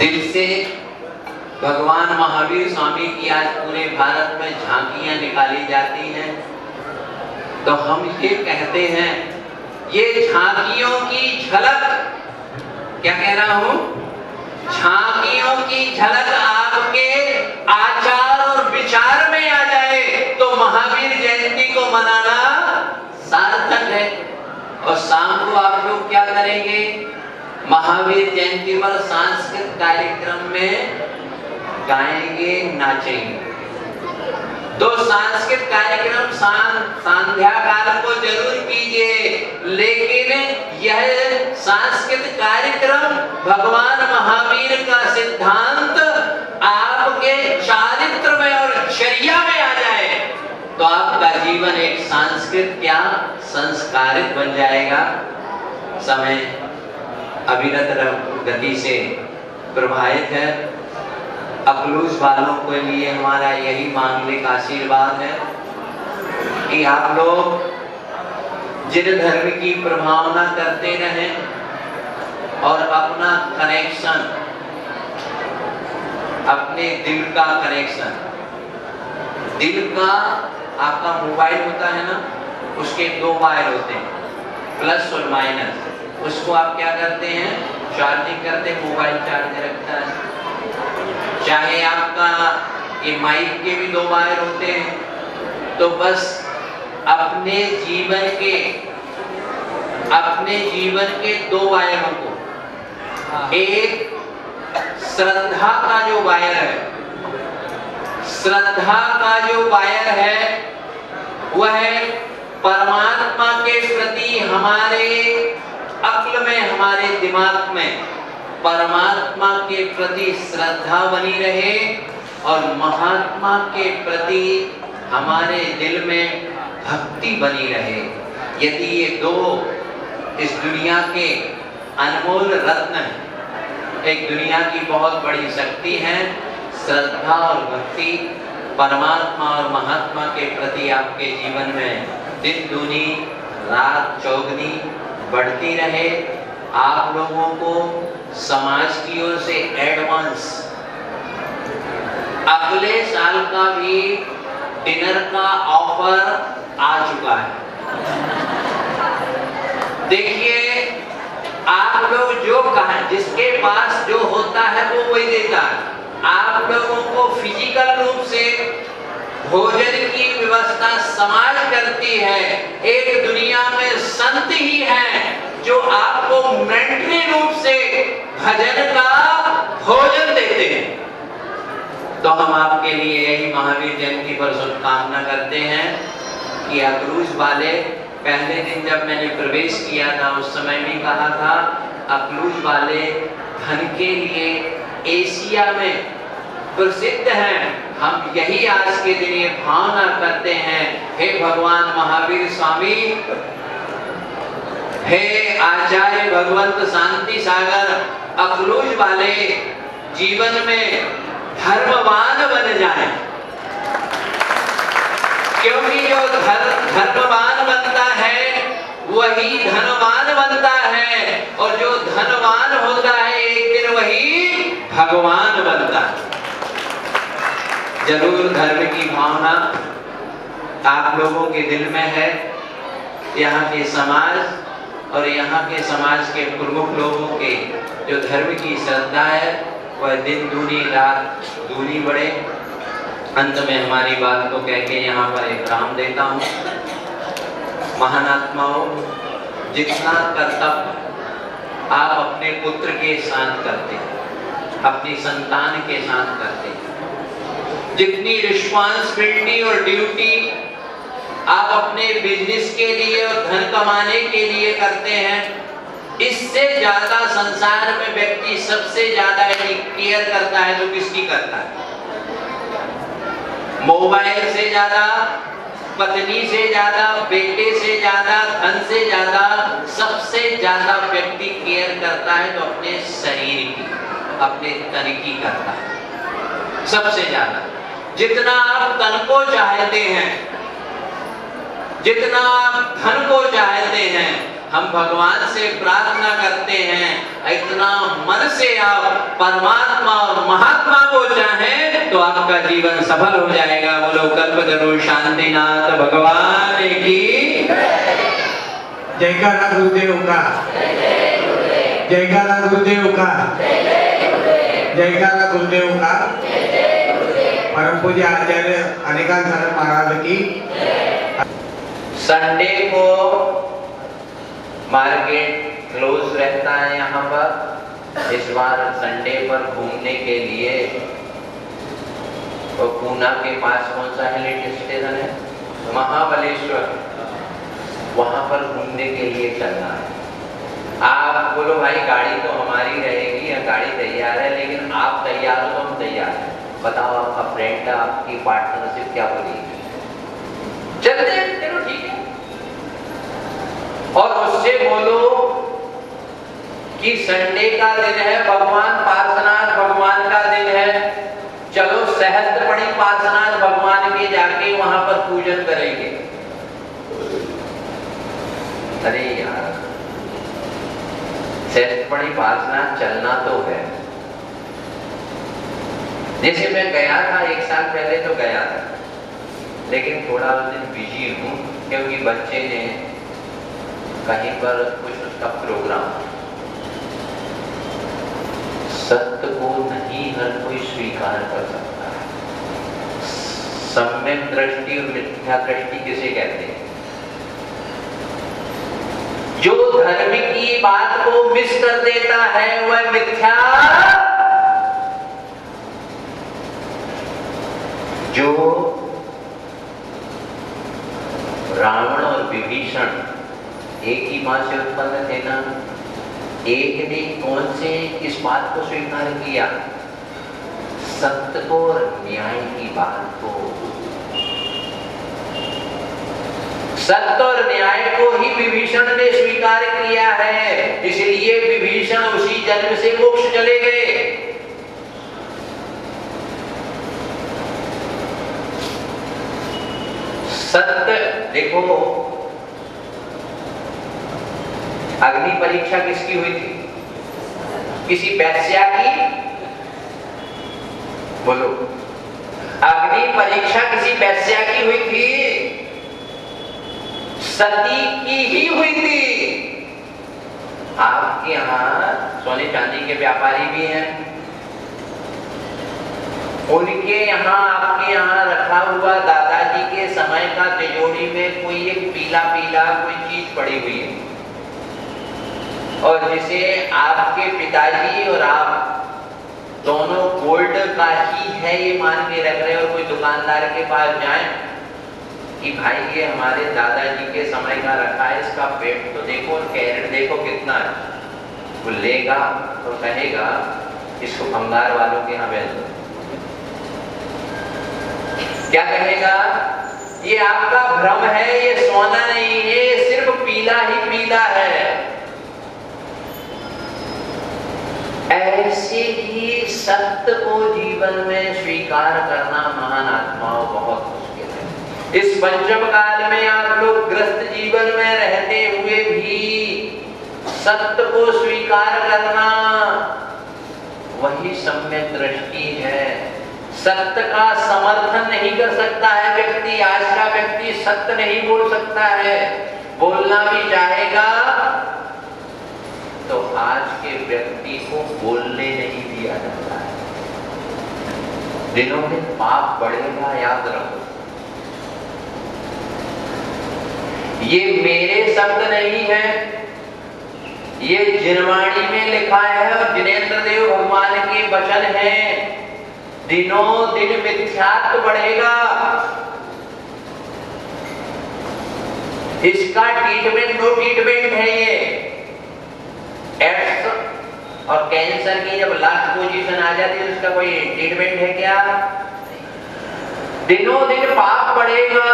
दिल से भगवान महावीर स्वामी की आज पूरे भारत में झांकियां निकाली जाती हैं। तो हम ये कहते हैं, ये झांकियों की झलक, क्या कह रहा हूं, झांकियों की झलक आपके आचार और विचार में आ जाए तो महावीर जयंती को मनाना सार्थक है। और शाम को आप लोग क्या करेंगे, महावीर जयंती पर सांस्कृतिक कार्यक्रम में गाएंगे, नाचेंगे। तो सांस्कृतिक कार्यक्रम संध्या काल को जरूर कीजिए, लेकिन यह सांस्कृतिक कार्यक्रम भगवान महावीर का सिद्धांत आपके चारित्र में और चर्या में आ जाए तो आपका जीवन एक सांस्कृतिक क्या संस्कारित बन जाएगा। समय अविरत गति से प्रभावित है। अकलूज वालों के लिए हमारा यही मांगलिक आशीर्वाद है कि आप लोग जिन धर्म की प्रभावना करते रहें और अपना कनेक्शन, अपने दिल का कनेक्शन, दिल का आपका मोबाइल होता है ना, उसके दो वायर होते हैं, प्लस और माइनस। उसको आप क्या करते हैं, चार्जिंग करते हैं, मोबाइल चार्ज रखता है। चाहे आपका ये माइक के भी दो वायर होते हैं। तो बस अपने जीवन के दो वायरों को, एक श्रद्धा का जो वायर है, श्रद्धा का जो वायर है वह परमात्मा के प्रति हमारे अक्ल में, हमारे दिमाग में परमात्मा के प्रति श्रद्धा बनी रहे और महात्मा के प्रति हमारे दिल में भक्ति बनी रहे। यदि ये दो इस दुनिया के अनमोल रत्न हैं, एक दुनिया की बहुत बड़ी शक्ति है, श्रद्धा और भक्ति, परमात्मा और महात्मा के प्रति आपके जीवन में दिन दूनी रात चौगनी बढ़ती रहे। आप लोगों को समाज की ओर से एडवांस अगले साल का भी डिनर का ऑफर आ चुका है। देखिए, आप लोग जो कहा, जिसके पास जो होता है वो वही देता है। आप लोगों को फिजिकल रूप से भोजन की व्यवस्था समाज करती है। एक दुनिया में संत ही हैं जो आपको मेंटली रूप से भजन का भोजन देते हैं। तो हम आपके लिए यही महावीर जयंती पर शुभकामना करते हैं कि अकलूज वाले, पहले दिन जब मैंने प्रवेश किया था उस समय भी कहा था, अकलूज वाले धन के लिए एशिया में प्रसिद्ध हैं। हम यही आज के दिन ये भावना करते हैं, हे भगवान महावीर स्वामी, हे आचार्य भगवंत शांति सागर, अकलूज वाले जीवन में धर्मवान बन जाएं। क्योंकि जो धर्मवान बनता है वही धनवान बनता है, और जो धनवान होता है एक दिन वही भगवान बनता है। जरूर धर्म की भावना आप लोगों के दिल में है। यहाँ के समाज और यहाँ के समाज के प्रमुख लोगों के जो धर्म की श्रद्धा है वह दिन दूनी रात दूनी बढ़े। अंत में हमारी बात को कह के यहाँ पर एक विराम देता हूँ। महान आत्माओं, जितना कर्तव्य आप अपने पुत्र के साथ करते हैं, अपनी संतान के साथ करते हैं, जितनी रिस्पॉन्सिबिलिटी और ड्यूटी आप अपने बिजनेस के लिए और धन कमाने के लिए करते हैं, इससे ज्यादा संसार में व्यक्ति सबसे ज्यादा केयर करता है तो किसकी करता है? मोबाइल से ज्यादा, पत्नी से ज्यादा, बेटे से ज्यादा, धन से ज्यादा, सबसे ज्यादा व्यक्ति केयर करता है तो अपने शरीर की, अपने तन की करता है सबसे ज्यादा। जितना आप तन को चाहते हैं, जितना आप धन को चाहते हैं, हम भगवान से प्रार्थना करते हैं, इतना मन से आप परमात्मा और महात्मा को चाहें तो आपका जीवन सफल हो जाएगा। बोलो कल्पतरु शांतिनाथ भगवान की जयकारा गुरुदेव का, जयकारा गुरुदेव का, जयकारा गुरुदेव का। परम पूज्य आचार्य अनिकांत शरण महाराज की। संडे को मार्केट क्लोज रहता है यहाँ पर। इस बार संडे पर घूमने के लिए तो पूना के पास कौन सा हिल स्टेशन है, महाबलेश्वर, वहां पर घूमने के लिए चलना है। आप बोलो भाई गाड़ी तो हमारी रहेगी या गाड़ी तैयार है, लेकिन आप तैयार हो तो हम तैयार हैं। बताओ आपका फ्रेंड, आपकी पार्टनरशिप क्या बोलेगी? चलते हैं, चलो ठीक है। और उससे बोलो कि संडे का दिन है, भगवान पार्श्वनाथ भगवान का दिन है, चलो सहस्त्रपणी पार्श्वनाथ भगवान के जाके वहां पर पूजन करेंगे। अरे यार, सहस्त्रपणी पार्श्वनाथ चलना तो है। जैसे मैं गया था 1 साल पहले तो गया था, लेकिन थोड़ा उस दिन बिजी हूँ क्योंकि बच्चे ने कहीं पर कुछ उसका प्रोग्राम। सत्य को नहीं हर कोई स्वीकार कर सकता है। सम्यक दृष्टि और मिथ्या दृष्टि किसे कहते हैं? जो धर्म की बात को मिस कर देता है वह मिथ्या, जो रावण और विभीषण एक ही मां से उत्पन्न थे ना, एक ने कौन से किस बात को स्वीकार किया? सत्य को और न्याय की बात को। सत्य और न्याय को ही विभीषण ने स्वीकार किया है, इसलिए विभीषण उसी जन्म से मोक्ष चले गए। सत्य देखो, अग्नि परीक्षा किसकी हुई थी? किसी वैश्या की? बोलो, अग्नि परीक्षा किसी वैश्या की हुई थी? सती की ही हुई थी। आपके यहाँ सोने चांदी के व्यापारी भी हैं, उनके यहाँ आपके यहाँ रखा हुआ दादाजी के समय का तिजोरी में कोई एक पीला पीला कोई चीज पड़ी हुई है, और जिसे आपके पिताजी और आप दोनों गोल्ड का ही है ये मान के रख रहे हैं, और कोई दुकानदार के पास जाए कि भाई ये हमारे दादाजी के समय का रखा है, इसका पेट तो देखो और कैरेट देखो कितना है, वो लेगा तो कहेगा इसको भंगार वालों के यहाँ भेज दो। क्या कहेगा? ये आपका भ्रम है, ये सोना नहीं है, ये सिर्फ पीला ही पीला है। ऐसे ही सत्य को जीवन में स्वीकार करना महान आत्माओं बहुत मुश्किल है। इस पंचम काल में आप लोग ग्रस्त जीवन में रहते हुए भी सत्य को स्वीकार करना वही सम्यक दृष्टि है। सत्य का समर्थन नहीं कर सकता है व्यक्ति, आज का व्यक्ति सत्य नहीं बोल सकता है। बोलना भी चाहेगा तो आज के व्यक्ति को बोलने नहीं दिया जाता है। दिनों दिन पाप बढ़ेगा, याद रखो। ये मेरे शब्द नहीं है, ये जिनवाणी में लिखा है और जिनेन्द्र देव भगवान के वचन हैं। दिनों दिन मिथ्यात्व बढ़ेगा, इसका ट्रीटमेंट नो ट्रीटमेंट है। ये एड्स और कैंसर की जब लास्ट पोजीशन आ जाती है उसका कोई ट्रीटमेंट है क्या? दिनों दिन पाप बढ़ेगा,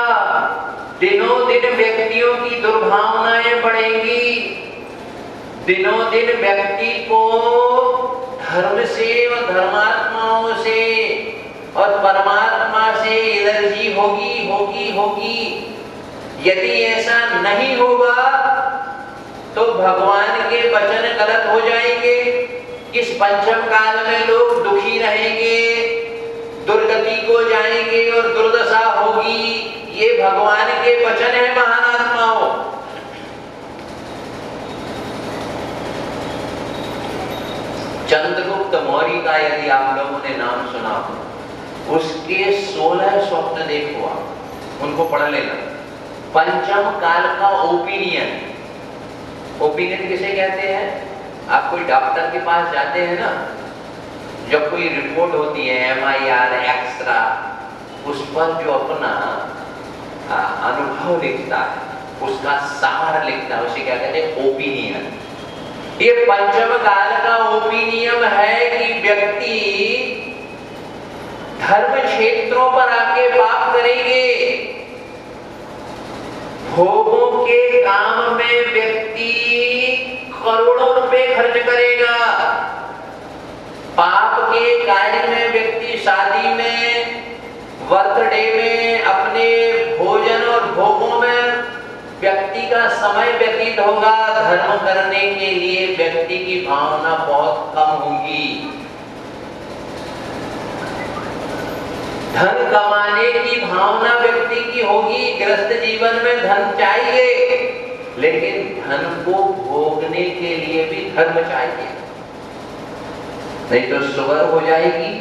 दिनों दिन व्यक्तियों की दुर्भावनाएं बढ़ेंगी, दिनों दिन व्यक्ति को धर्म से और धर्मात्माओं से और परमात्मा से एलर्जी होगी। यदि ऐसा नहीं होगा तो भगवान के वचन गलत हो जाएंगे। इस पंचम काल में लोग दुखी रहेंगे, दुर्गति को जाएंगे और दुर्दशा होगी। ये भगवान के वचन है महान आत्माओं। चंद्रगुप्त मौर्य का यदि आप लोगों ने नाम सुना हो, उसके 16 स्वप्न देखो आप, उनको पढ़ लेना। पंचम काल का ओपिनियन, ओपिनियन किसे कहते हैं? आप कोई डॉक्टर के पास जाते हैं ना, जब कोई रिपोर्ट होती है MIR एक्सरा, उस पर जो अपना अनुभव लिखता है, उसका सार लिखता है, उसे क्या कहते हैं? ओपिनियन। ये पंचम काल का ओपिनियन है कि व्यक्ति धर्म क्षेत्रों पर आके पाप करेंगे, भोगों के काम में व्यक्ति करोड़ों रुपए खर्च करेगा, पाप के कार्य में व्यक्ति शादी में, बर्थडे में, अपने भोजन और भोगों में व्यक्ति का समय व्यतीत होगा। धर्म करने के लिए व्यक्ति की भावना बहुत कम होगी। धन कमाने की भावना व्यक्ति की होगी। गृहस्थ जीवन में धन चाहिए, लेकिन धन को भोगने के लिए भी धर्म चाहिए, नहीं तो शुगर हो जाएगी।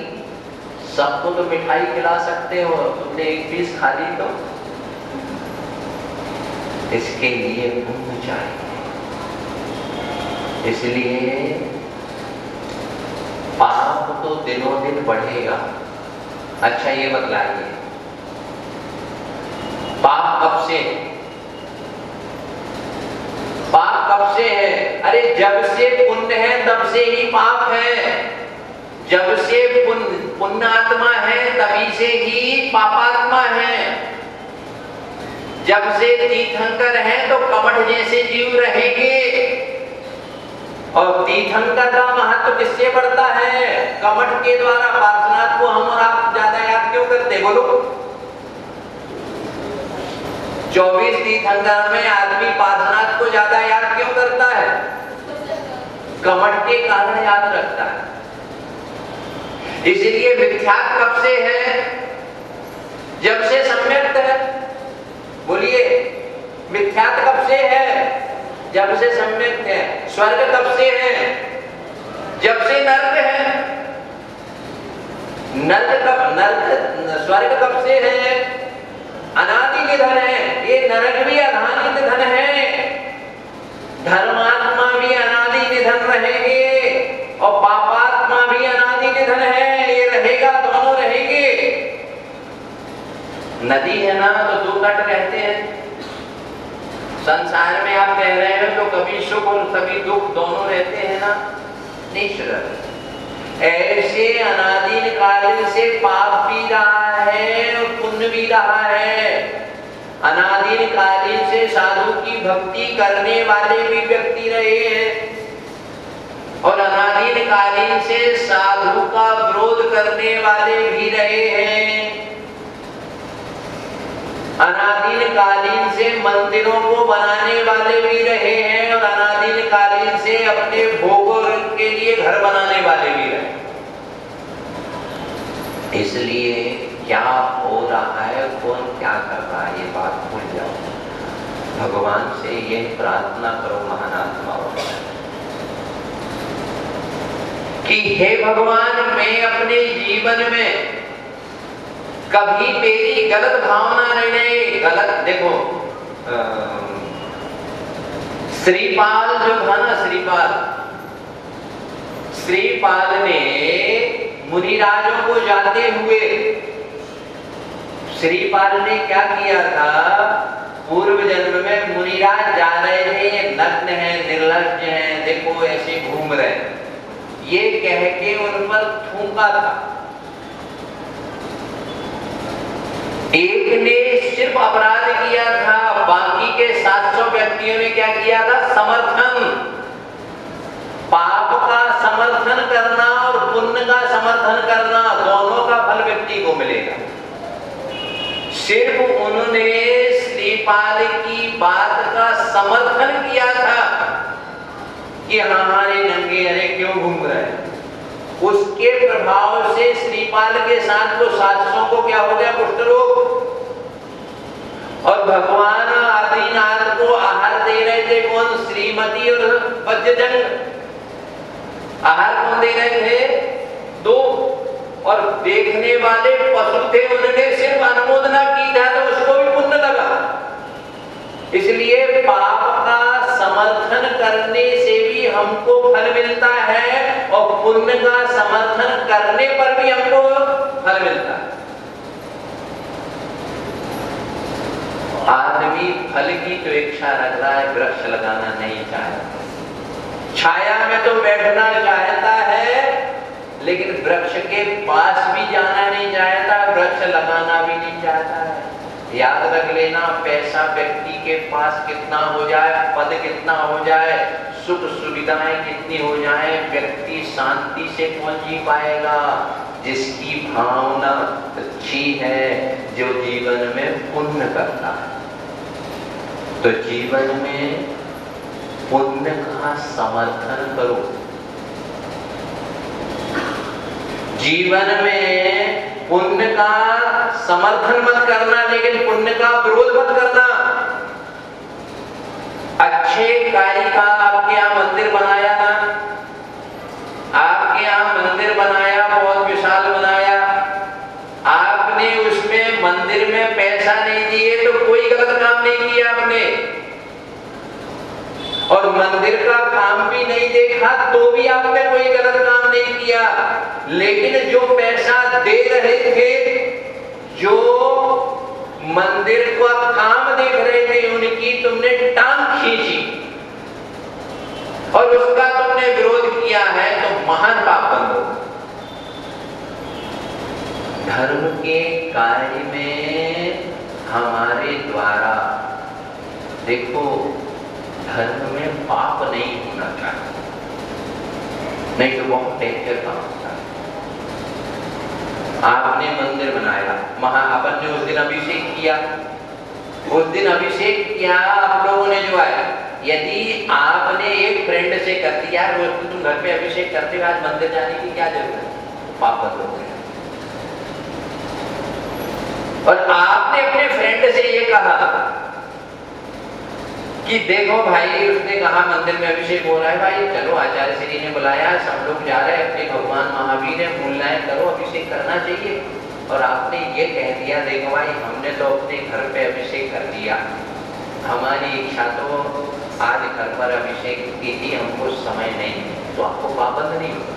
सबको तो मिठाई खिला सकते हो, तुमने एक पीस खा ली तो। इसके लिए पुण्य चाहिए, इसलिए पाप तो दिनों दिन बढ़ेगा। अच्छा ये बतलाइए, पाप कब से? पाप कब से है? अरे जब से पुण्य है तब से ही पाप है। जब से पुण्यात्मा है तभी से ही पापात्मा है। जब से तीर्थंकर है तो कमठ जैसे जीव रहेंगे। और तीर्थंकर का महत्व किससे बढ़ता है? कमठ के द्वारा। पार्श्वनाथ को हम और आप ज्यादा याद क्यों करते? बोलो। 24 तीर्थंकर में आदमी पार्श्वनाथ को ज्यादा याद क्यों करता है? कमठ के कारण याद रखता है। इसलिए मिथ्यात्व कब से है? जब से सम्यक्त है। बोलिए, मिथ्यात्व कब से है? जब से सम्यक्त है। स्वर्ग कब से है? जब से नर्क है। स्वर्ग कब से है? अनादि निधन है। ये नरक भी अनादि निधन है। धर्मात्मा भी अनादि निधन रहेंगे और पापात्मा भी अनादि निधन है। ये रहेगा, दोनों रहेंगे। नदी है ना तो दो तट रहते हैं। संसार में आप कह रहे हो तो कभी सुख और कभी दुख दोनों रहते हैं ना। नेचुरल ऐसे अनादि काल से पाप भी रहा है और पुण्य भी रहा है। अनादि काल से साधु की भक्ति करने वाले भी व्यक्ति रहे हैं और अनादि काल से साधु का विरोध करने वाले भी रहे हैं। अनादिकालीन से मंदिरों को बनाने वाले भी रहे हैं और अनादिकालीन से अपने भोगों के लिए घर बनाने वाले भी रहे। इसलिए क्या हो रहा है, कौन क्या कर रहा है, ये बात भूल जाओ। भगवान से यह प्रार्थना करो महानात्माओं कि हे भगवान, मैं अपने जीवन में कभी मेरी गलत भावना नहीं। गलत देखो, श्रीपाल जो था ना, श्रीपाल ने मुनिराजों को जाते हुए, श्रीपाल ने क्या किया था? पूर्व जन्म में मुनिराज जा रहे थे, नग्न है, निर्लज्ज है, देखो ऐसे घूम रहे, ये कह के उन पर थूका था। एक ने सिर्फ अपराध किया था, बाकी के 700 व्यक्तियों ने क्या किया था? समर्थन। पाप का समर्थन करना और पुण्य का समर्थन करना, दोनों का फल व्यक्ति को मिलेगा। सिर्फ उन्होंने श्रीपाल की बात का समर्थन किया था, कि हमारे नंगे अरे क्यों घूम रहे हैं। उसके प्रभाव से श्रीपाल के साथ तो 700 को क्या हो गया, कुष्ठ रोग। और भगवान आदिनाथ को आहार दे रहे थे कौन, श्रीमती और वज्रजंग। आहार कौन दे रहे थे, 2। और देखने वाले पशु थे, उन्होंने सिर्फ अनुमोदना की था तो उसको भी पुण्य लगा। इसलिए पाप का समर्थन करने से भी हमको फल मिलता है और पुण्य का समर्थन करने पर भी हमको फल मिलता है। आदमी फल की तो इच्छा रख रहा है, वृक्ष लगाना नहीं चाहता। छाया में तो बैठना चाहता है, लेकिन वृक्ष के पास भी जाना नहीं चाहता, वृक्ष लगाना भी नहीं चाहता है। याद रख लेना, पैसा व्यक्ति के पास कितना हो जाए, पद कितना हो जाए, सुख सुविधाएं कितनी हो जाए, व्यक्ति शांति से कौन जी पाएगा, जिसकी भावना अच्छी है, जो जीवन में पुण्य करता है। तो जीवन में पुण्य का समर्थन करो, जीवन में पुण्य का समर्थन मत करना, लेकिन पुण्य का विरोध मत करना। अच्छे कार्य का आपके यहाँ मंदिर बनाया ना, आपके यहाँ मंदिर बनाया, बहुत विशाल बनाया, आपने उसमें मंदिर में पैसा नहीं दिए तो कोई गलत काम नहीं किया आपने, और मंदिर का काम भी नहीं देखा तो भी आपने कोई गलत काम नहीं किया। लेकिन जो पैसा दे रहे थे, जो मंदिर का काम देख रहे थे, उनकी तुमने टांग खींची और उसका तुमने विरोध किया है, तो महान पाप बंद हो। धर्म के कार्य में हमारे द्वारा देखो, धर्म में पाप नहीं होना चाहिए, नहीं तो बहुत डेंजर काम होता है। आपने मंदिर बनाया, अपन ने उस दिन अभिषेक किया, उस दिन अभिषेक किया आप लोगों ने जो आया, यदि आपने एक फ्रेंड से कर दिया, रोज तुम घर पे अभिषेक करते हो, आज मंदिर जाने की क्या जरूरत है, पाप बंद हो गया। और आपने अपने फ्रेंड से ये कहा कि देखो भाई, उसने कहा मंदिर में अभिषेक हो रहा है, भाई चलो आचार्य श्री ने बुलाया, सब लोग जा रहे हैं, अपने भगवान महावीर है, मूलनाएं करो, अभिषेक करना चाहिए। और आपने ये कह दिया, देखो भाई हमने तो अपने घर पे अभिषेक कर दिया, हमारी इच्छा तो आज घर पर अभिषेक की थी, हमको समय नहीं, तो आपको पाबंद नहीं होगा।